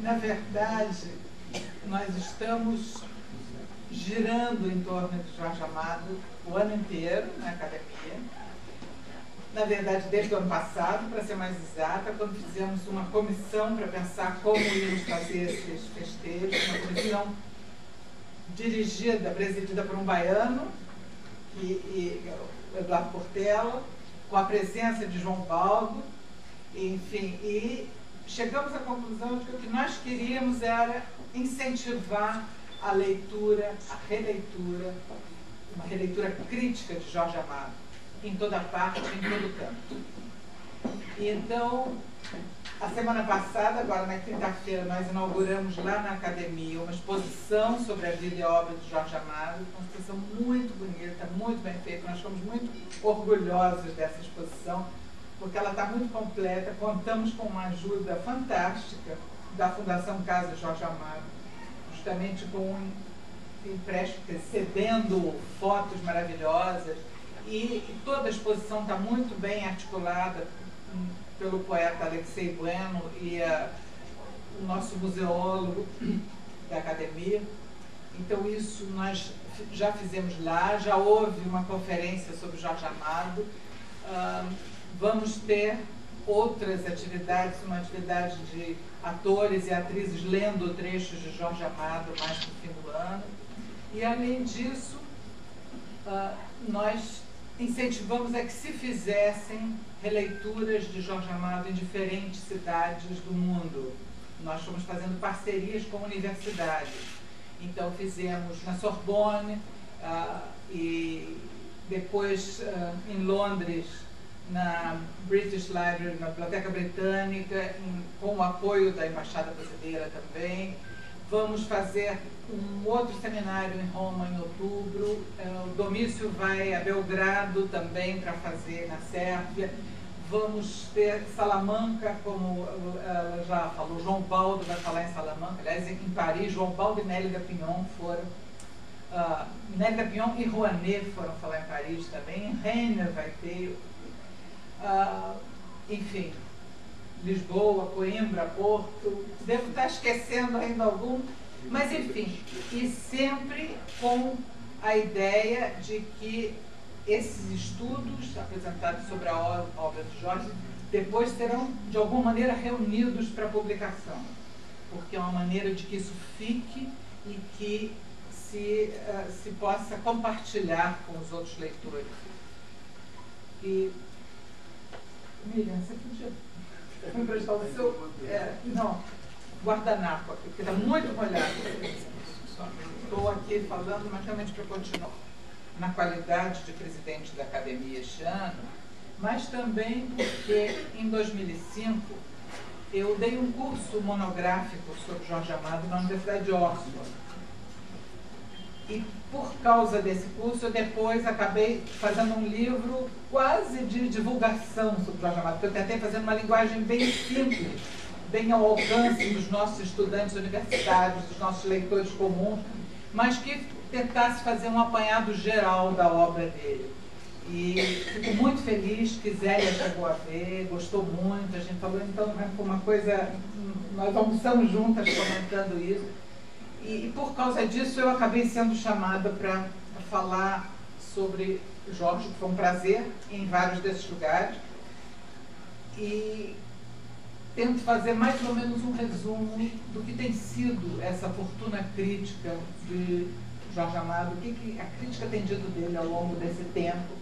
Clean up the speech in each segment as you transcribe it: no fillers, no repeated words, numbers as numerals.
na verdade, nós estamos girando em torno de Jorge Amado o ano inteiro na academia. Na verdade, desde o ano passado, para ser mais exata, quando fizemos uma comissão para pensar como íamos fazer esses festejos, uma comissão dirigida, presidida por um baiano, Eduardo Portela, com a presença de João Baldo, enfim, e chegamos à conclusão de que o que nós queríamos era incentivar a leitura, a releitura, uma releitura crítica de Jorge Amado, em toda parte, em todo canto. E então, a semana passada, agora na quinta-feira, nós inauguramos lá na academia uma exposição sobre a vida e a obra de Jorge Amado, uma exposição muito bonita, muito bem feita. Nós fomos muito orgulhosos dessa exposição, porque ela está muito completa. Contamos com uma ajuda fantástica da Fundação Casa Jorge Amado, justamente com um empréstimo, cedendo fotos maravilhosas, e toda a exposição está muito bem articulada pelo poeta Alexei Bueno e o nosso museólogo da academia. Então isso nós já fizemos lá, já houve uma conferência sobre Jorge Amado. Vamos ter outras atividades, uma atividade de atores e atrizes lendo trechos de Jorge Amado mais no fim do ano. E além disso, nós incentivamos a que se fizessem releituras de Jorge Amado em diferentes cidades do mundo. Nós fomos fazendo parcerias com universidades. Então fizemos na Sorbonne e depois em Londres, na British Library, na Biblioteca Britânica, com o apoio da Embaixada Brasileira também. Vamos fazer um outro seminário em Roma em outubro. O Domício vai a Belgrado também para fazer na Sérvia. Vamos ter Salamanca, como ela já falou, João Baldo vai falar em Salamanca. Aliás, em Paris, João Baldo e Nélida Pignon foram. Nélida Pignon e Rouanet foram falar em Paris também. Em Rennes vai ter. Enfim, Lisboa, Coimbra, Porto, devo estar esquecendo ainda algum, mas enfim, e sempre com a ideia de que esses estudos apresentados sobre a obra de Jorge depois serão de alguma maneira reunidos para publicação, porque é uma maneira de que isso fique e que se possa compartilhar com os outros leitores. E Miriam, você podia me emprestar o seu guardanapo aqui, porque está muito molhado. Estou aqui falando, mas realmente para continuar na qualidade de presidente da academia este ano, mas também porque em 2005 eu dei um curso monográfico sobre Jorge Amado na Universidade de Oxford. E por causa desse curso, eu depois acabei fazendo um livro quase de divulgação sobre Jorge Amado, porque eu tentei fazer uma linguagem bem simples, bem ao alcance dos nossos estudantes universitários, dos nossos leitores comuns, mas que tentasse fazer um apanhado geral da obra dele. E fico muito feliz que Zélia chegou a ver, gostou muito, a gente falou, então foi uma coisa, nós almoçamos juntas comentando isso. E por causa disso eu acabei sendo chamada para falar sobre Jorge, que foi um prazer em vários desses lugares. E tento fazer mais ou menos um resumo do que tem sido essa fortuna crítica de Jorge Amado, o que a crítica tem dito dele ao longo desse tempo,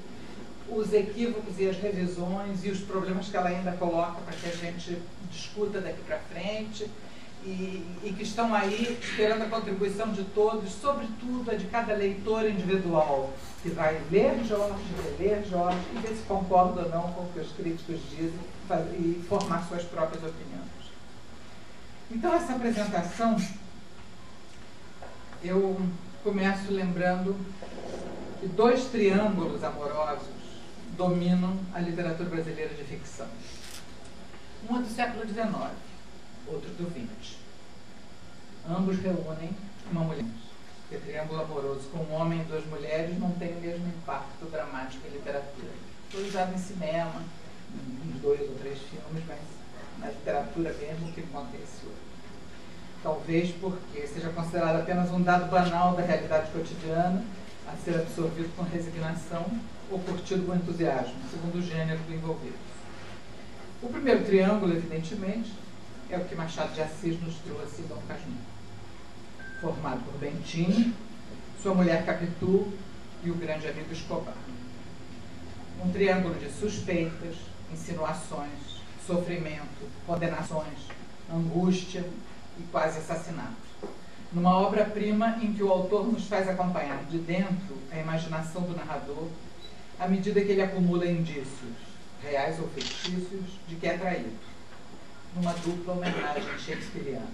os equívocos e as revisões e os problemas que ela ainda coloca para que a gente discuta daqui para frente. E que estão aí esperando a contribuição de todos, sobretudo a de cada leitor individual, que vai ler Jorge, reler Jorge e ver se concorda ou não com o que os críticos dizem e formar suas próprias opiniões. Então, essa apresentação, eu começo lembrando que dois triângulos amorosos dominam a literatura brasileira de ficção. Um é do século XIX, outro do XX. Ambos reúnem uma mulher. Porque triângulo amoroso com um homem e duas mulheres não tem o mesmo impacto dramático em literatura. Foi usado em cinema, em 2 ou 3 filmes, mas na literatura mesmo que aconteceu. talvez porque seja considerado apenas um dado banal da realidade cotidiana, a ser absorvido com resignação ou curtido com entusiasmo, segundo o gênero do envolvido. O primeiro triângulo, evidentemente, é o que Machado de Assis nos trouxe em Dom Casmurro, formado por Bentinho, sua mulher Capitu e o grande amigo Escobar. Um triângulo de suspeitas, insinuações, sofrimento, condenações, angústia e quase assassinato. Numa obra-prima em que o autor nos faz acompanhar de dentro a imaginação do narrador à medida que ele acumula indícios, reais ou fictícios, de que é traído, numa dupla homenagem shakespeariana.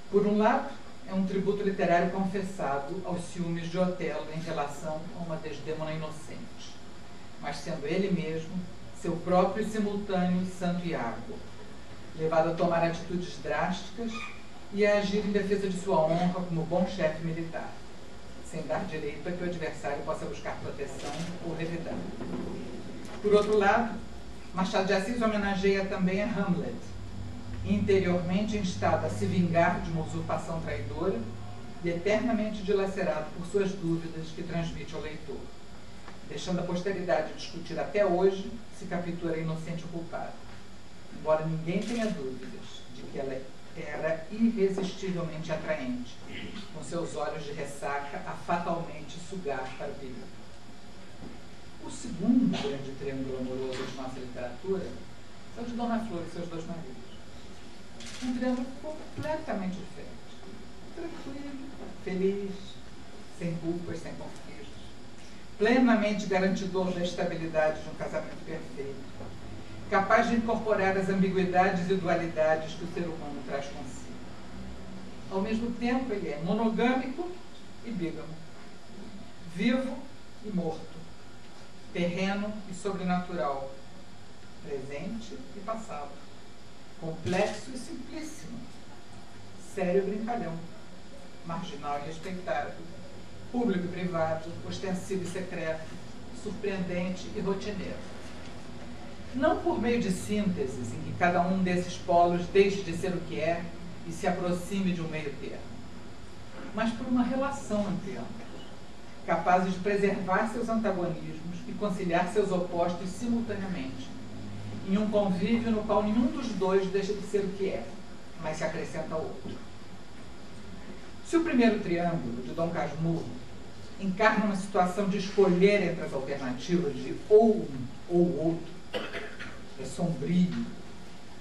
Por um lado, é um tributo literário confessado aos ciúmes de Otelo em relação a uma Desdémona inocente, mas sendo ele mesmo seu próprio simultâneo Santo Iago, levado a tomar atitudes drásticas e a agir em defesa de sua honra como bom chefe militar, sem dar direito a que o adversário possa buscar proteção ou revidar. Por outro lado, Machado de Assis homenageia também a Hamlet, interiormente instado a se vingar de uma usurpação traidora e eternamente dilacerado por suas dúvidas que transmite ao leitor, deixando a posteridade discutir até hoje se Capitu era inocente ou culpado, embora ninguém tenha dúvidas de que ela era irresistivelmente atraente, com seus olhos de ressaca a fatalmente sugar para o perigo. O segundo grande triângulo amoroso de nossa literatura é o de Dona Flor e seus dois maridos. Um triângulo completamente diferente. Tranquilo, feliz, sem culpas, sem conflitos, plenamente garantidor da estabilidade de um casamento perfeito, capaz de incorporar as ambiguidades e dualidades que o ser humano traz consigo. Ao mesmo tempo, ele é monogâmico e bígamo, vivo e morto, terreno e sobrenatural, presente e passado, complexo e simplíssimo, sério e brincalhão, marginal e respeitável, público e privado, ostensivo e secreto, surpreendente e rotineiro. Não por meio de sínteses em que cada um desses polos deixe de ser o que é e se aproxime de um meio termo, mas por uma relação entre ambos, capazes de preservar seus antagonismos e conciliar seus opostos simultaneamente, em um convívio no qual nenhum dos dois deixa de ser o que é, mas se acrescenta ao outro. Se o primeiro triângulo de Dom Casmurro encarna uma situação de escolher entre as alternativas de ou um ou outro, é sombrio,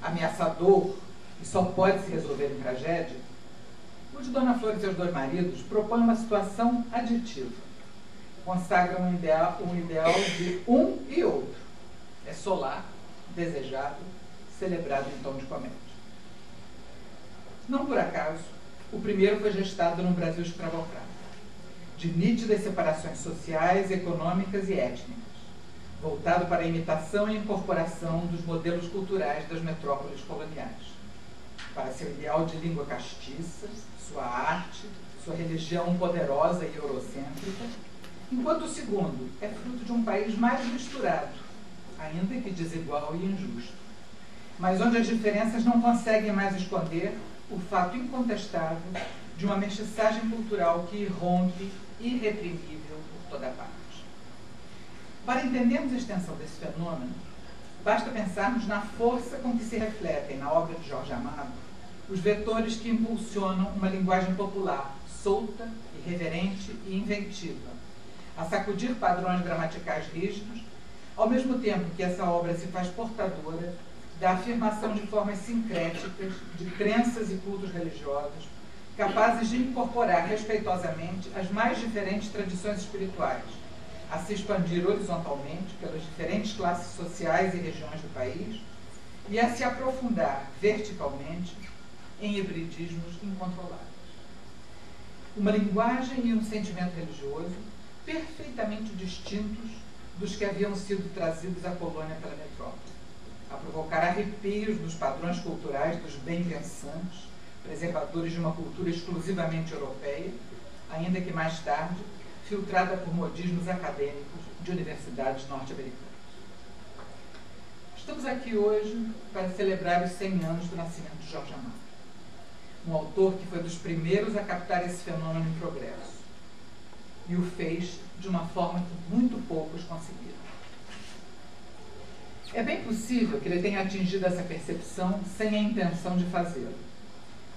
ameaçador e só pode se resolver em tragédia, o de Dona Flor e seus dois maridos propõe uma situação aditiva, consagra um ideal de um e outro, é solar, desejado, celebrado em tom de comédia. Não por acaso, o primeiro foi gestado num Brasil escravocrata, de nítidas separações sociais, econômicas e étnicas, voltado para a imitação e incorporação dos modelos culturais das metrópoles coloniais, para seu ideal de língua castiça, sua arte, sua religião poderosa e eurocêntrica, enquanto o segundo é fruto de um país mais misturado, ainda que desigual e injusto, mas onde as diferenças não conseguem mais esconder o fato incontestável de uma mestiçagem cultural que irrompe irreprimível por toda parte. Para entendermos a extensão desse fenômeno, basta pensarmos na força com que se refletem na obra de Jorge Amado os vetores que impulsionam uma linguagem popular, solta, irreverente e inventiva, a sacudir padrões gramaticais rígidos, ao mesmo tempo que essa obra se faz portadora da afirmação de formas sincréticas de crenças e cultos religiosos, capazes de incorporar respeitosamente as mais diferentes tradições espirituais, a se expandir horizontalmente pelas diferentes classes sociais e regiões do país e a se aprofundar verticalmente em hibridismos incontroláveis. Uma linguagem e um sentimento religioso perfeitamente distintos dos que haviam sido trazidos à colônia pela metrópole, a provocar arrepios dos padrões culturais dos bem-pensantes, preservadores de uma cultura exclusivamente europeia, ainda que mais tarde filtrada por modismos acadêmicos de universidades norte-americanas. Estamos aqui hoje para celebrar os 100 anos do nascimento de Jorge Amado. um autor que foi dos primeiros a captar esse fenômeno em progresso. E o fez de uma forma que muito poucos conseguiram. É bem possível que ele tenha atingido essa percepção sem a intenção de fazê-lo,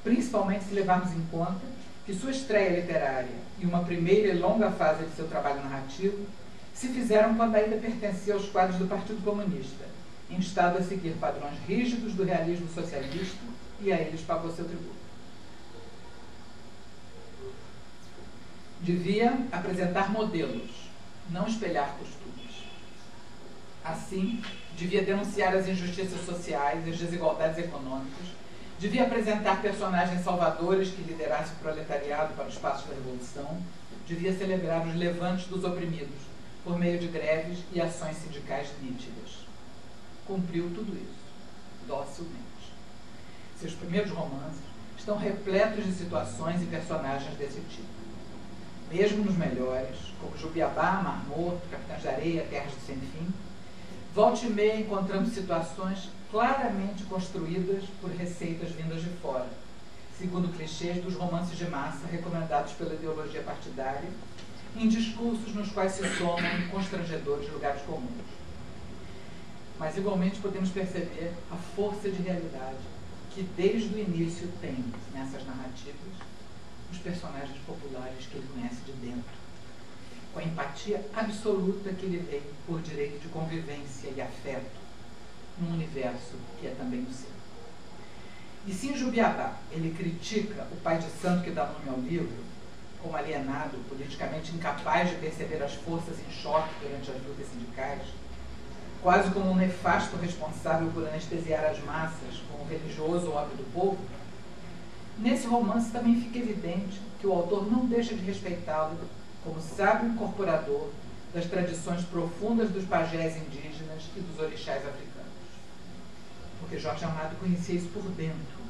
principalmente se levarmos em conta que sua estreia literária e uma primeira e longa fase de seu trabalho narrativo se fizeram quando ainda pertencia aos quadros do Partido Comunista, instado a seguir padrões rígidos do realismo socialista, e a eles pagou seu tributo. Devia apresentar modelos, não espelhar costumes. Assim, devia denunciar as injustiças sociais e as desigualdades econômicas, devia apresentar personagens salvadores que liderassem o proletariado para o espaço da revolução, devia celebrar os levantes dos oprimidos por meio de greves e ações sindicais nítidas. Cumpriu tudo isso, docilmente. Seus primeiros romances estão repletos de situações e personagens desse tipo. Mesmo nos melhores, como Jubiabá, Mar Morto, Capitães de Areia, Terras do Sem Fim, volta e meia encontramos situações claramente construídas por receitas vindas de fora, segundo clichês dos romances de massa recomendados pela ideologia partidária, em discursos nos quais se somam constrangedores lugares comuns. Mas igualmente podemos perceber a força de realidade que desde o início tem nessas narrativas os personagens populares que ele conhece de dentro, com a empatia absoluta que ele tem por direito de convivência e afeto num universo que é também o seu. E se em Jubiabá ele critica o pai de santo que dá nome ao livro, como alienado, politicamente incapaz de perceber as forças em choque durante as lutas sindicais, quase como um nefasto responsável por anestesiar as massas com o religioso óbvio do povo, nesse romance também fica evidente que o autor não deixa de respeitá-lo como sábio incorporador das tradições profundas dos pajés indígenas e dos orixás africanos. Porque Jorge Amado conhecia isso por dentro.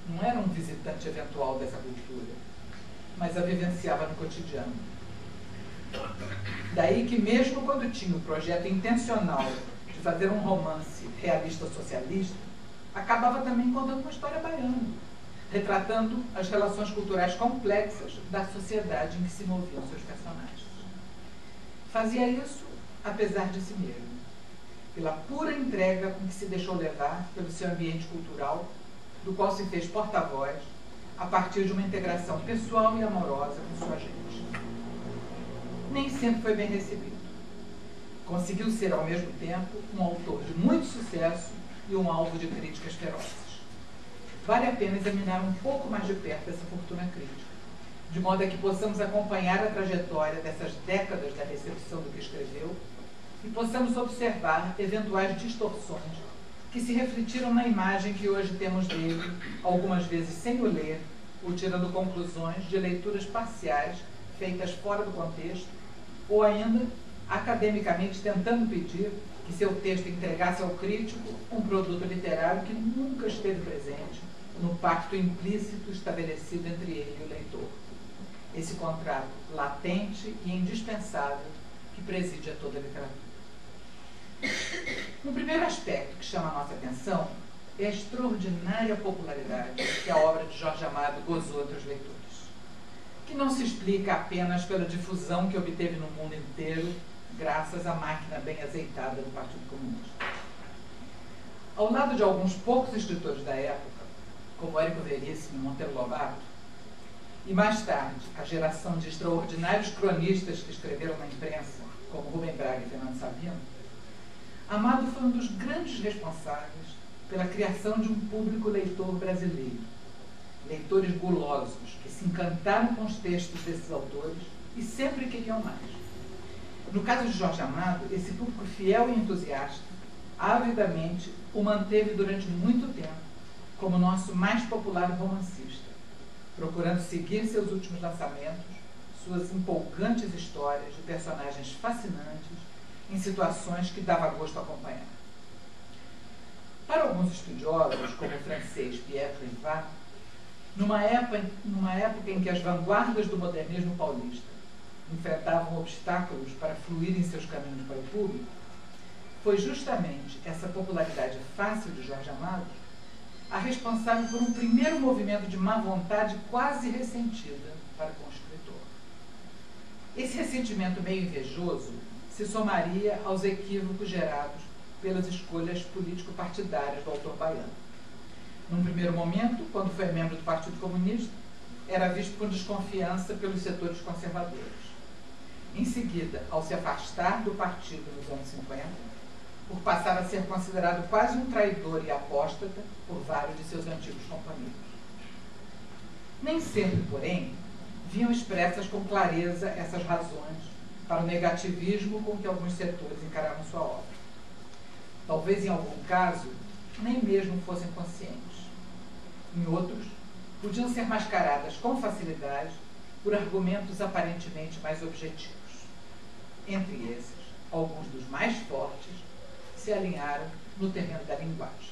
Não era um visitante eventual dessa cultura, mas a vivenciava no cotidiano. Daí que mesmo quando tinha o projeto intencional de fazer um romance realista socialista, acabava também contando uma história baiana, retratando as relações culturais complexas da sociedade em que se moviam seus personagens. Fazia isso apesar de si mesmo, pela pura entrega com que se deixou levar pelo seu ambiente cultural, do qual se fez porta-voz a partir de uma integração pessoal e amorosa com sua gente. Nem sempre foi bem recebido. Conseguiu ser, ao mesmo tempo, um autor de muito sucesso e um alvo de críticas ferozes. Vale a pena examinar um pouco mais de perto essa fortuna crítica, de modo a que possamos acompanhar a trajetória dessas décadas da recepção do que escreveu e possamos observar eventuais distorções que se refletiram na imagem que hoje temos dele, algumas vezes sem o ler, ou tirando conclusões de leituras parciais feitas fora do contexto, ou ainda academicamente tentando pedir que seu texto entregasse ao crítico um produto literário que nunca esteve presente no pacto implícito estabelecido entre ele e o leitor. Esse contrato latente e indispensável que preside a toda a literatura. Um primeiro aspecto que chama a nossa atenção é a extraordinária popularidade que a obra de Jorge Amado gozou entre os leitores, que não se explica apenas pela difusão que obteve no mundo inteiro graças à máquina bem azeitada do Partido Comunista. Ao lado de alguns poucos escritores da época, como Érico Veríssimo e Monteiro Lobato, e mais tarde a geração de extraordinários cronistas que escreveram na imprensa, como Rubem Braga e Fernando Sabino, Amado foi um dos grandes responsáveis pela criação de um público leitor brasileiro. Leitores gulosos que se encantaram com os textos desses autores e sempre queriam mais. No caso de Jorge Amado, esse público fiel e entusiasta, avidamente o manteve durante muito tempo como nosso mais popular romancista, procurando seguir seus últimos lançamentos, suas empolgantes histórias de personagens fascinantes em situações que dava gosto acompanhar. Para alguns estudiosos, como o francês Pierre Rivard, numa época em que as vanguardas do modernismo paulista enfrentavam obstáculos para fluir em seus caminhos para o público, foi justamente essa popularidade fácil de Jorge Amado a responsável por um primeiro movimento de má vontade quase ressentida para com o escritor. Esse ressentimento meio invejoso se somaria aos equívocos gerados pelas escolhas político-partidárias do autor baiano. Num primeiro momento, quando foi membro do Partido Comunista, era visto com desconfiança pelos setores conservadores. Em seguida, ao se afastar do partido nos anos 50, por passar a ser considerado quase um traidor e apóstata por vários de seus antigos companheiros. Nem sempre, porém, viam expressas com clareza essas razões para o negativismo com que alguns setores encaravam sua obra. Talvez, em algum caso, nem mesmo fossem conscientes. Em outros, podiam ser mascaradas com facilidade por argumentos aparentemente mais objetivos. Entre esses, alguns dos mais fortes se alinharam no terreno da linguagem.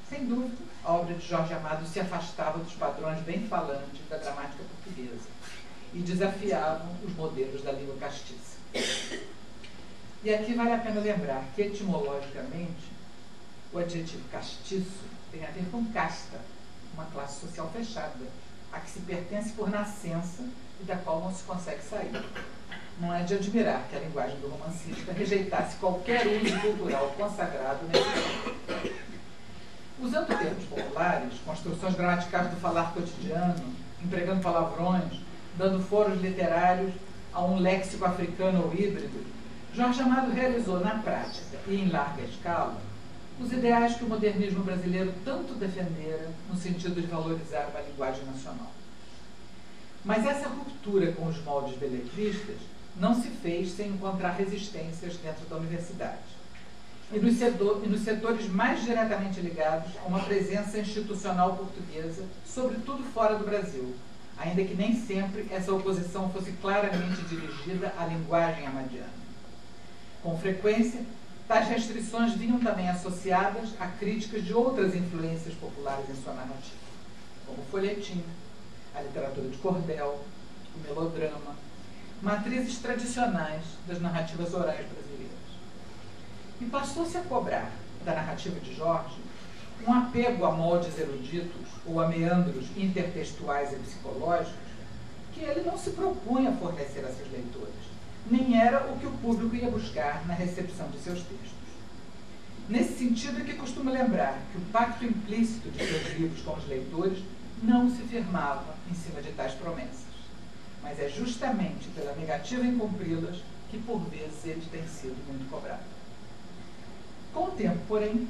Sem dúvida, a obra de Jorge Amado se afastava dos padrões bem falantes da gramática portuguesa e desafiavam os modelos da língua castiça. E aqui vale a pena lembrar que, etimologicamente, o adjetivo castiço tem a ver com casta, uma classe social fechada, a que se pertence por nascença e da qual não se consegue sair. Não é de admirar que a linguagem do romancista rejeitasse qualquer uso cultural consagrado nesse campo. Usando termos populares, construções gramaticais do falar cotidiano, empregando palavrões, dando foros literários a um léxico africano ou híbrido, Jorge Amado realizou na prática e em larga escala os ideais que o modernismo brasileiro tanto defendera no sentido de valorizar uma linguagem nacional. Mas essa ruptura com os moldes beletristas não se fez sem encontrar resistências dentro da universidade e nos setores mais diretamente ligados a uma presença institucional portuguesa, sobretudo fora do Brasil, ainda que nem sempre essa oposição fosse claramente dirigida à linguagem amadiana. Com frequência, tais restrições vinham também associadas a críticas de outras influências populares em sua narrativa, como o folhetim, a literatura de cordel, o melodrama, matrizes tradicionais das narrativas orais brasileiras. E passou-se a cobrar da narrativa de Jorge um apego a moldes eruditos ou a meandros intertextuais e psicológicos que ele não se propunha a fornecer a seus leitores, nem era o que o público ia buscar na recepção de seus textos. Nesse sentido é que costumo lembrar que o pacto implícito de seus livros com os leitores não se firmava em cima de tais promessas, mas é justamente pela negativa em cumpri-las que, por vezes, ele tem sido muito cobrado. Com o tempo, porém,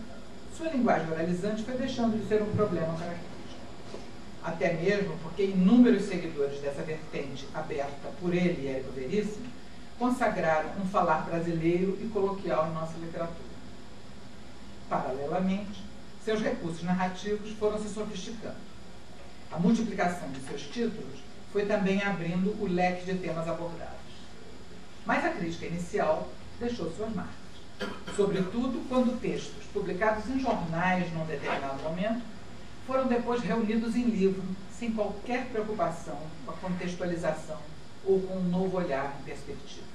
sua linguagem oralizante foi deixando de ser um problema característico. Até mesmo porque inúmeros seguidores dessa vertente aberta por ele e Érico Veríssimo consagraram um falar brasileiro e coloquial em nossa literatura. Paralelamente, seus recursos narrativos foram se sofisticando. A multiplicação de seus títulos foi também abrindo o leque de temas abordados. Mas a crítica inicial deixou suas marcas, sobretudo quando textos publicados em jornais num determinado momento foram depois reunidos em livro, sem qualquer preocupação com a contextualização ou com um novo olhar em perspectiva.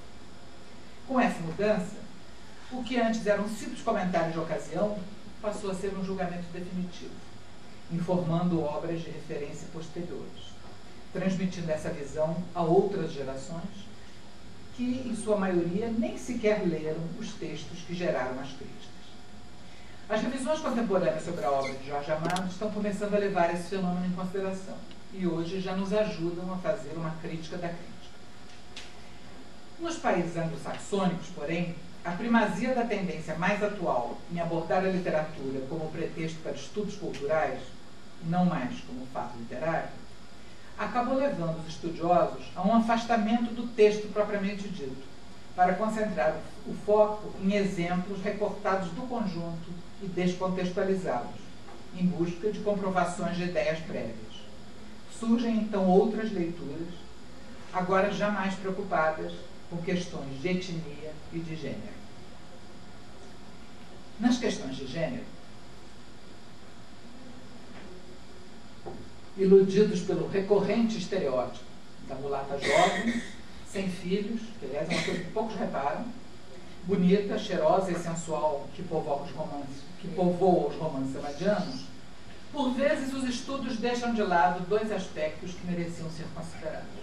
Com essa mudança, o que antes era um simples comentário de ocasião passou a ser um julgamento definitivo, informando obras de referência posteriores, transmitindo essa visão a outras gerações que, em sua maioria, nem sequer leram os textos que geraram as críticas. As revisões contemporâneas sobre a obra de Jorge Amado estão começando a levar esse fenômeno em consideração e hoje já nos ajudam a fazer uma crítica da crítica. Nos países anglo-saxônicos, porém, a primazia da tendência mais atual em abordar a literatura como pretexto para estudos culturais, não mais como fato literário, acabou levando os estudiosos a um afastamento do texto propriamente dito, para concentrar o foco em exemplos recortados do conjunto e descontextualizados, em busca de comprovações de ideias prévias. Surgem então outras leituras, agora jamais preocupadas com questões de etnia e de gênero. Nas questões de gênero, iludidos pelo recorrente estereótipo da mulata jovem, sem filhos, que aliás é uma coisa que poucos reparam, bonita, cheirosa e sensual, que povoa os romances amadianos, Por vezes, os estudos deixam de lado dois aspectos que mereciam ser considerados.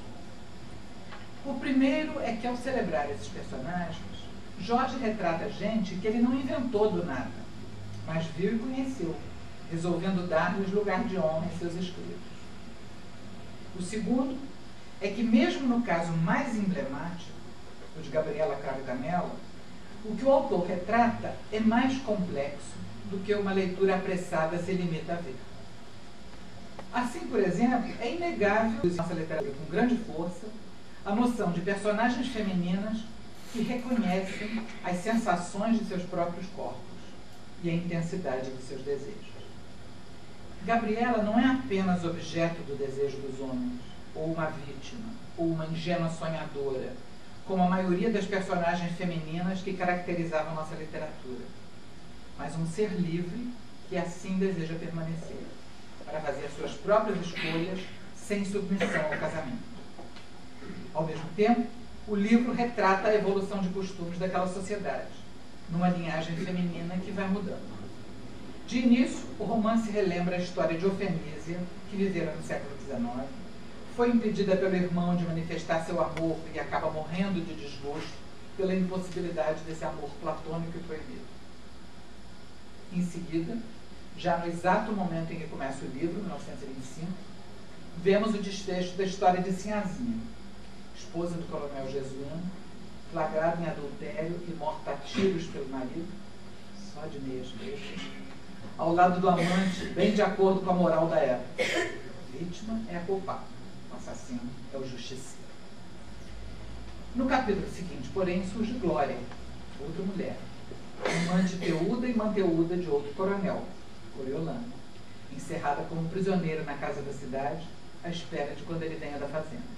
O primeiro é que, ao celebrar esses personagens, Jorge retrata gente que ele não inventou do nada, mas viu e conheceu, resolvendo dar-lhes lugar de honra em seus escritos. O segundo é que, mesmo no caso mais emblemático, o de Gabriela Cravo Canela, o que o autor retrata é mais complexo do que uma leitura apressada se limita a ver. Assim, por exemplo, é inegável em nossa literatura com grande força a noção de personagens femininas que reconhecem as sensações de seus próprios corpos e a intensidade de seus desejos. Gabriela não é apenas objeto do desejo dos homens, ou uma vítima, ou uma ingênua sonhadora, como a maioria das personagens femininas que caracterizavam nossa literatura, mas um ser livre que assim deseja permanecer, para fazer as suas próprias escolhas sem submissão ao casamento. Ao mesmo tempo, o livro retrata a evolução de costumes daquela sociedade, numa linhagem feminina que vai mudando. De início, o romance relembra a história de Ofenísia, que vivera no século XIX, foi impedida pelo irmão de manifestar seu amor e acaba morrendo de desgosto pela impossibilidade desse amor platônico e proibido. Em seguida, já no exato momento em que começa o livro, 1925, vemos o desfecho da história de Sinhazinha, esposa do coronel Jesuíno, flagrada em adultério e morta a tiros pelo marido, só de meias feitas, ao lado do amante, bem de acordo com a moral da época. A vítima é a culpada, o assassino é o justiceiro. No capítulo seguinte, porém, surge Glória, outra mulher, amante teuda e manteuda de outro coronel, Coriolano, encerrada como prisioneira na casa da cidade, à espera de quando ele venha da fazenda.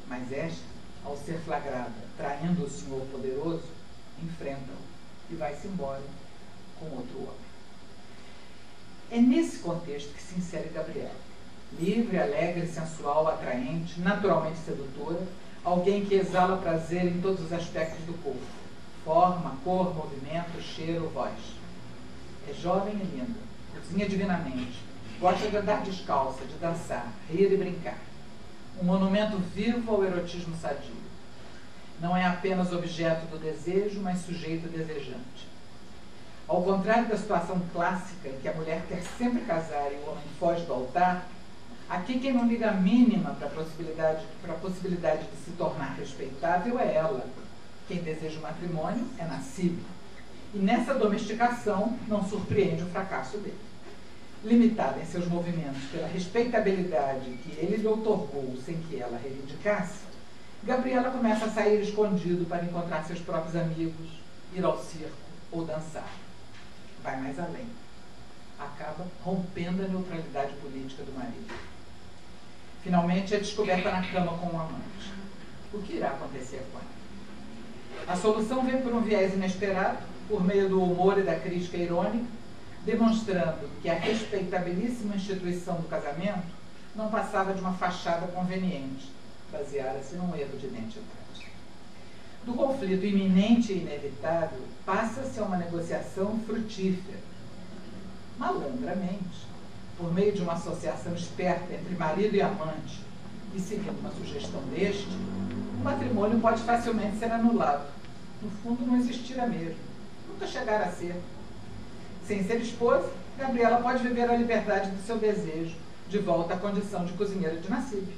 Mas esta, ao ser flagrada traindo o senhor poderoso, enfrenta-o e vai-se embora com outro homem. É nesse contexto que se insere Gabriela. Livre, alegre, sensual, atraente, naturalmente sedutora, alguém que exala prazer em todos os aspectos do corpo: forma, cor, movimento, cheiro, voz. É jovem e linda, cozinha divinamente, gosta de andar descalça, de dançar, rir e brincar. Um monumento vivo ao erotismo sadio. Não é apenas objeto do desejo, mas sujeito desejante. Ao contrário da situação clássica em que a mulher quer sempre casar e o homem foge do altar, aqui quem não liga a mínima para a possibilidade de se tornar respeitável é ela. Quem deseja o matrimônio é nascido. E nessa domesticação não surpreende o fracasso dele. Limitada em seus movimentos pela respeitabilidade que ele lhe outorgou sem que ela reivindicasse, Gabriela começa a sair escondido para encontrar seus próprios amigos, ir ao circo ou dançar. Vai mais além. Acaba rompendo a neutralidade política do marido. Finalmente é descoberta na cama com um amante. O que irá acontecer com ela? A solução vem por um viés inesperado, por meio do humor e da crítica irônica, demonstrando que a respeitabilíssima instituição do casamento não passava de uma fachada conveniente, baseada-se num erro de identidade. Do conflito iminente e inevitável, passa-se a uma negociação frutífera. Malandramente, por meio de uma associação esperta entre marido e amante, e seguindo uma sugestão deste, o matrimônio pode facilmente ser anulado. No fundo, não existirá mesmo, nunca chegará a ser. Sem ser esposa, Gabriela pode viver a liberdade do seu desejo, de volta à condição de cozinheira de Nassib.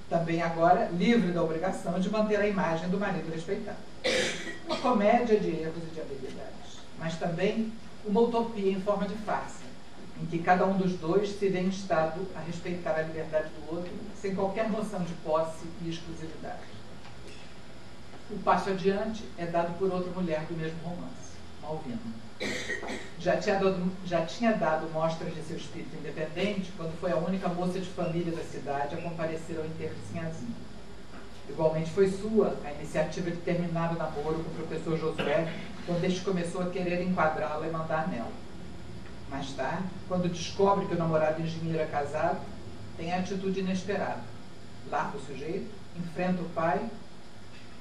Também agora livre da obrigação de manter a imagem do marido respeitado. Uma comédia de erros e de habilidades, mas também uma utopia em forma de farsa, em que cada um dos dois se vê em estado a respeitar a liberdade do outro, sem qualquer noção de posse e exclusividade. O passo adiante é dado por outra mulher do mesmo romance, Malvina. Já tinha dado mostras de seu espírito independente quando foi a única moça de família da cidade a comparecer ao enterro de Sinhazinha. Igualmente foi sua a iniciativa de terminar o namoro com o professor Josué, quando este começou a querer enquadrá-la e mandar nela. Mais tarde, quando descobre que o namorado engenheiro é casado, tem a atitude inesperada. Larga o sujeito, enfrenta o pai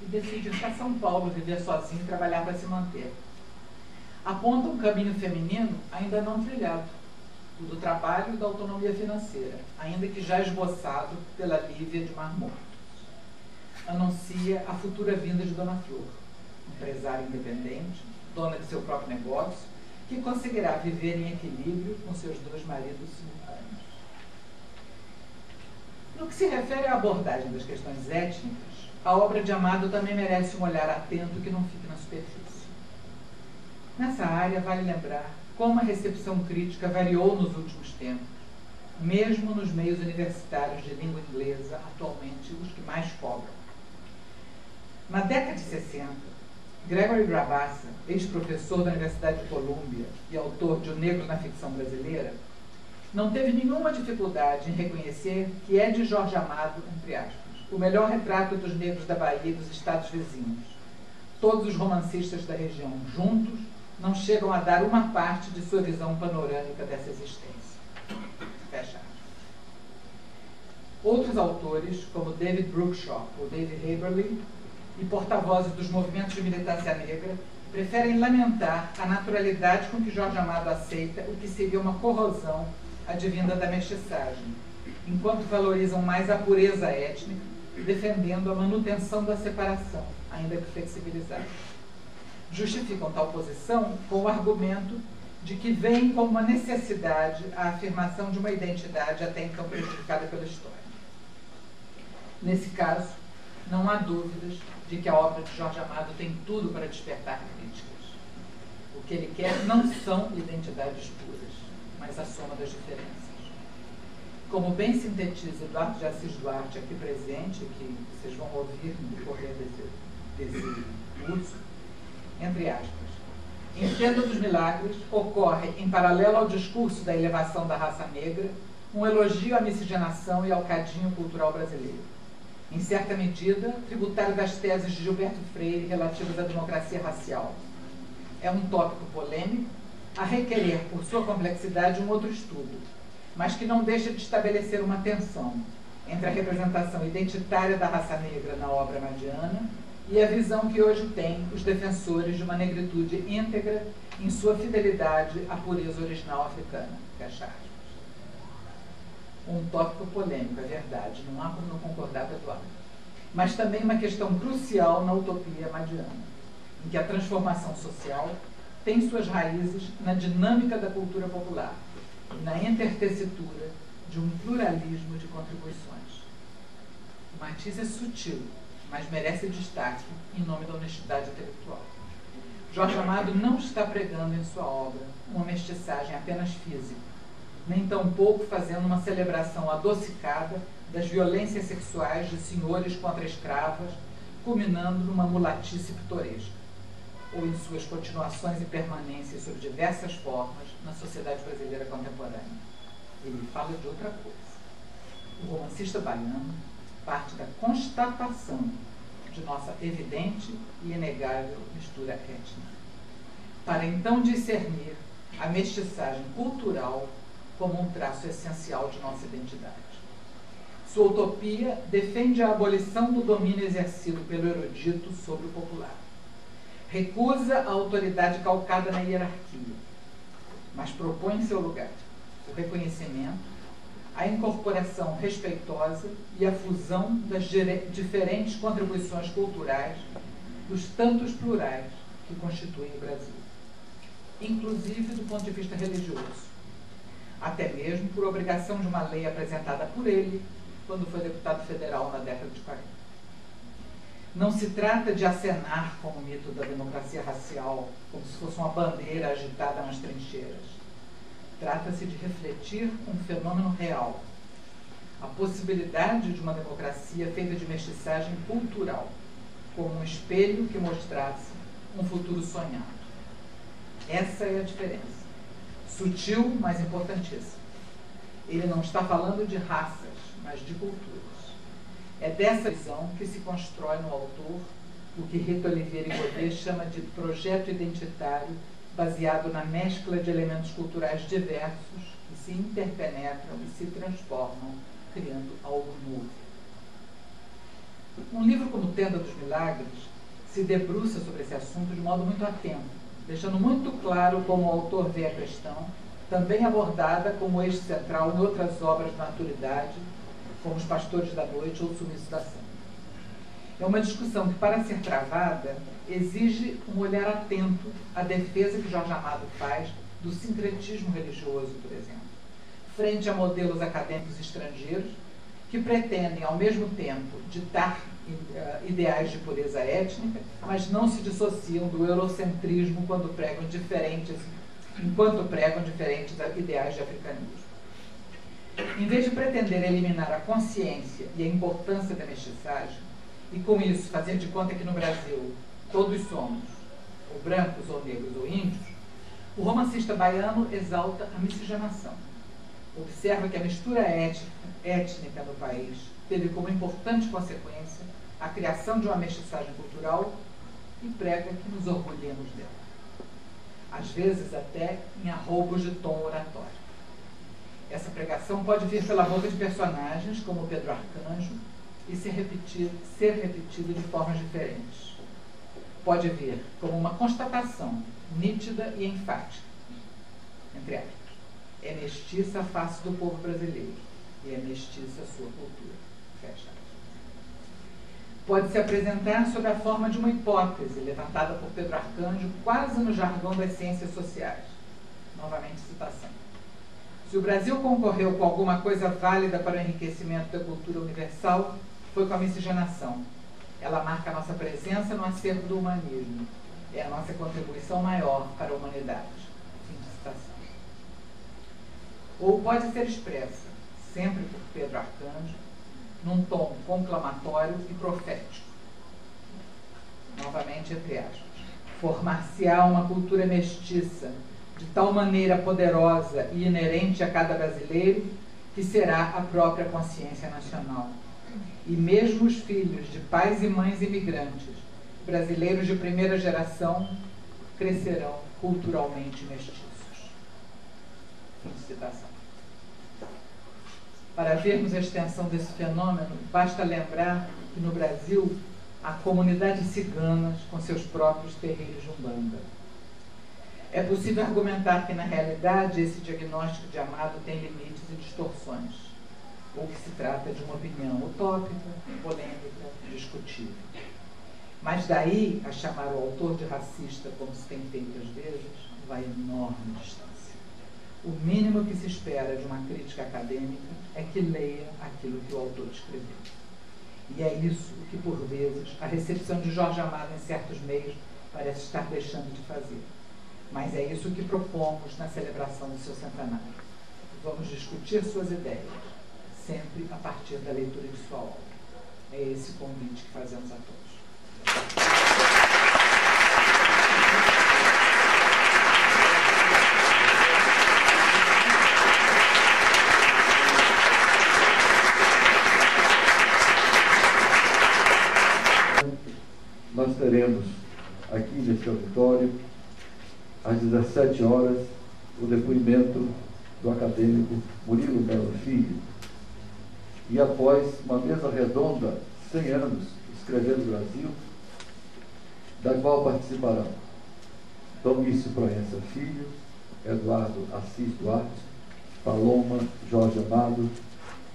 e decide ir para São Paulo viver sozinho e trabalhar para se manter. Aponta um caminho feminino ainda não trilhado. o do trabalho e da autonomia financeira, ainda que já esboçado pela Lívia de Marmot. Anuncia a futura vinda de Dona Flor, empresária independente, dona de seu próprio negócio, que conseguirá viver em equilíbrio com seus 2 maridos simultâneos. No que se refere à abordagem das questões étnicas, a obra de Amado também merece um olhar atento que não fique na superfície. Nessa área, vale lembrar como a recepção crítica variou nos últimos tempos, mesmo nos meios universitários de língua inglesa, atualmente os que mais cobram. Na década de 60, Gregory Grabassa, ex-professor da Universidade de Colômbia e autor de O Negro na Ficção Brasileira, não teve nenhuma dificuldade em reconhecer que é de Jorge Amado, entre aspas, o melhor retrato dos negros da Bahia e dos estados vizinhos. Todos os romancistas da região, juntos, não chegam a dar uma parte de sua visão panorâmica dessa existência. Fecha aspas. Outros autores, como David Brookshaw ou David Haberly, e porta-vozes dos movimentos de militância negra, preferem lamentar a naturalidade com que Jorge Amado aceita o que seria uma corrosão advinda da mestiçagem, enquanto valorizam mais a pureza étnica, defendendo a manutenção da separação, ainda que flexibilizada. Justificam tal posição com o argumento de que vem como uma necessidade a afirmação de uma identidade até então prejudicada pela história. Nesse caso, não há dúvidas de que a obra de Jorge Amado tem tudo para despertar críticas. O que ele quer não são identidades puras, mas a soma das diferenças. Como bem sintetiza Eduardo de Assis Duarte aqui presente, que vocês vão ouvir no decorrer desse curso, entre aspas, em Tenda dos Milagres, ocorre, em paralelo ao discurso da elevação da raça negra, um elogio à miscigenação e ao cadinho cultural brasileiro. Em certa medida, tributário das teses de Gilberto Freire relativas à democracia racial. É um tópico polêmico, a requerer, por sua complexidade, um outro estudo, mas que não deixa de estabelecer uma tensão entre a representação identitária da raça negra na obra amadiana e a visão que hoje têm os defensores de uma negritude íntegra em sua fidelidade à pureza original africana. Fecha aspas. Um tópico polêmico, é verdade, não há como não concordar com Eduardo. Mas também uma questão crucial na utopia amadiana, em que a transformação social tem suas raízes na dinâmica da cultura popular e na intertessitura de um pluralismo de contribuições. O matiz é sutil, mas merece destaque em nome da honestidade intelectual. Jorge Amado não está pregando em sua obra uma mestiçagem apenas física, nem tampouco fazendo uma celebração adocicada das violências sexuais de senhores contra escravas, culminando numa mulatice pitoresca, ou em suas continuações e permanências sob diversas formas na sociedade brasileira contemporânea. Ele fala de outra coisa. O romancista baiano parte da constatação de nossa evidente e inegável mistura étnica, para então discernir a mestiçagem cultural como um traço essencial de nossa identidade. Sua utopia defende a abolição do domínio exercido pelo erudito sobre o popular. Recusa a autoridade calcada na hierarquia, mas propõe em seu lugar o reconhecimento, a incorporação respeitosa e a fusão das diferentes contribuições culturais dos tantos plurais que constituem o Brasil, inclusive do ponto de vista religioso, até mesmo por obrigação de uma lei apresentada por ele quando foi deputado federal na década de 40. Não se trata de acenar com o mito da democracia racial, como se fosse uma bandeira agitada nas trincheiras. Trata-se de refletir um fenômeno real, a possibilidade de uma democracia feita de mestiçagem cultural, como um espelho que mostrasse um futuro sonhado. Essa é a diferença. Sutil, mas importantíssimo. Ele não está falando de raças, mas de culturas. É dessa visão que se constrói no autor o que Rita Oliveira e Godet chama de projeto identitário, baseado na mescla de elementos culturais diversos que se interpenetram e se transformam, criando algo novo. Um livro como Tenda dos Milagres se debruça sobre esse assunto de modo muito atento, deixando muito claro como o autor vê a questão também abordada como eixo central em outras obras de maturidade, como Os Pastores da Noite ou O Sumiço da Santa. É uma discussão que, para ser travada, exige um olhar atento à defesa que Jorge Amado faz do sincretismo religioso, por exemplo, frente a modelos acadêmicos estrangeiros que pretendem, ao mesmo tempo, ditar ideais de pureza étnica, mas não se dissociam do eurocentrismo enquanto pregam diferentes ideais de africanismo. Em vez de pretender eliminar a consciência e a importância da mestiçagem, e com isso fazer de conta que no Brasil todos somos ou brancos, ou negros, ou índios, o romancista baiano exalta a miscigenação. Observa que a mistura étnica no país teve como importante consequência a criação de uma mestiçagem cultural e prega que nos orgulhemos dela. Às vezes até em arroubos de tom oratório. Essa pregação pode vir pela boca de personagens como Pedro Arcanjo e ser repetida de formas diferentes. Pode vir como uma constatação nítida e enfática, entre aspas. É mestiça a face do povo brasileiro e é mestiça a sua cultura. Fecha aspas. Pode se apresentar sob a forma de uma hipótese levantada por Pedro Arcanjo quase no jargão das ciências sociais. Novamente citação. Se o Brasil concorreu com alguma coisa válida para o enriquecimento da cultura universal, foi com a miscigenação. Ela marca a nossa presença no acervo do humanismo. É a nossa contribuição maior para a humanidade. Fim de citação. Ou pode ser expressa, sempre por Pedro Arcanjo, num tom conclamatório e profético. Novamente, entre aspas. Formar-se-á uma cultura mestiça, de tal maneira poderosa e inerente a cada brasileiro, que será a própria consciência nacional. E mesmo os filhos de pais e mães imigrantes, brasileiros de primeira geração, crescerão culturalmente mestiços. Fim de citação. Para vermos a extensão desse fenômeno, basta lembrar que no Brasil há comunidades ciganas com seus próprios terreiros de Umbanda. É possível argumentar que, na realidade, esse diagnóstico de Amado tem limites e distorções, ou que se trata de uma opinião utópica, polêmica, discutível. Mas daí a chamar o autor de racista, como se tem feito às vezes, vai enorme distância. O mínimo que se espera de uma crítica acadêmica é que leia aquilo que o autor escreveu. E é isso que, por vezes, a recepção de Jorge Amado em certos meios parece estar deixando de fazer. Mas é isso que propomos na celebração do seu centenário. Vamos discutir suas ideias, sempre a partir da leitura de sua obra. É esse o convite que fazemos a todos. Nós teremos aqui neste auditório, às 17 horas, o depoimento do acadêmico Murilo Melo Filho. E após uma mesa redonda, 100 anos, Escrevendo o Brasil, da qual participarão Domício Proença Filho, Eduardo Assis Duarte, Paloma Jorge Amado,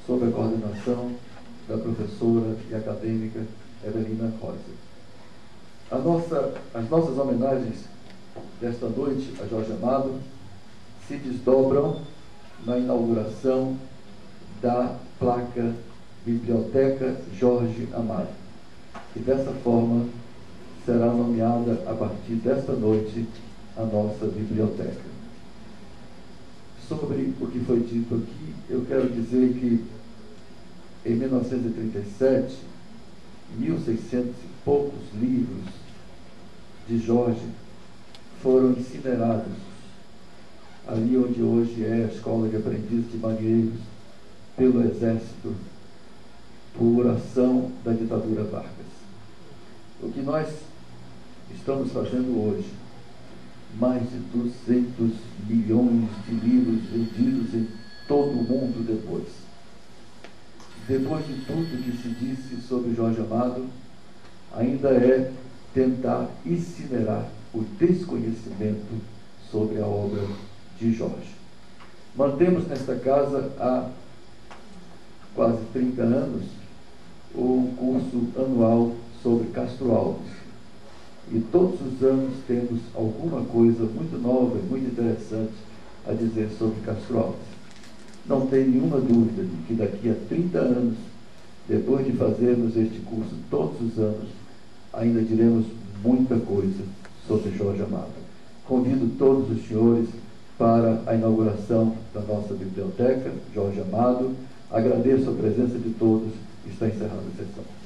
sob a coordenação da professora e acadêmica Evelina Rosa. As nossas homenagens desta noite a Jorge Amado se desdobram na inauguração da placa Biblioteca Jorge Amado, e dessa forma será nomeada a partir desta noite a nossa biblioteca. Sobre o que foi dito aqui, eu quero dizer que em 1937, 1.600 e poucos livros de Jorge foram incinerados ali onde hoje é a Escola de Aprendizes de Marinheiros, pelo Exército, por ação da ditadura Vargas. O que nós estamos fazendo hoje, mais de 200 milhões de livros vendidos em todo o mundo depois de tudo que se disse sobre Jorge Amado, ainda é tentar incinerar o desconhecimento sobre a obra de Jorge. Mantemos nesta casa há quase 30 anos o curso anual sobre Castro Alves. E todos os anos temos alguma coisa muito nova e muito interessante a dizer sobre Castro Alves. Não tem nenhuma dúvida de que daqui a 30 anos, depois de fazermos este curso todos os anos, ainda diremos muita coisa sobre Jorge Amado. Convido todos os senhores para a inauguração da nossa biblioteca, Jorge Amado. Agradeço a presença de todos. Está encerrada a sessão.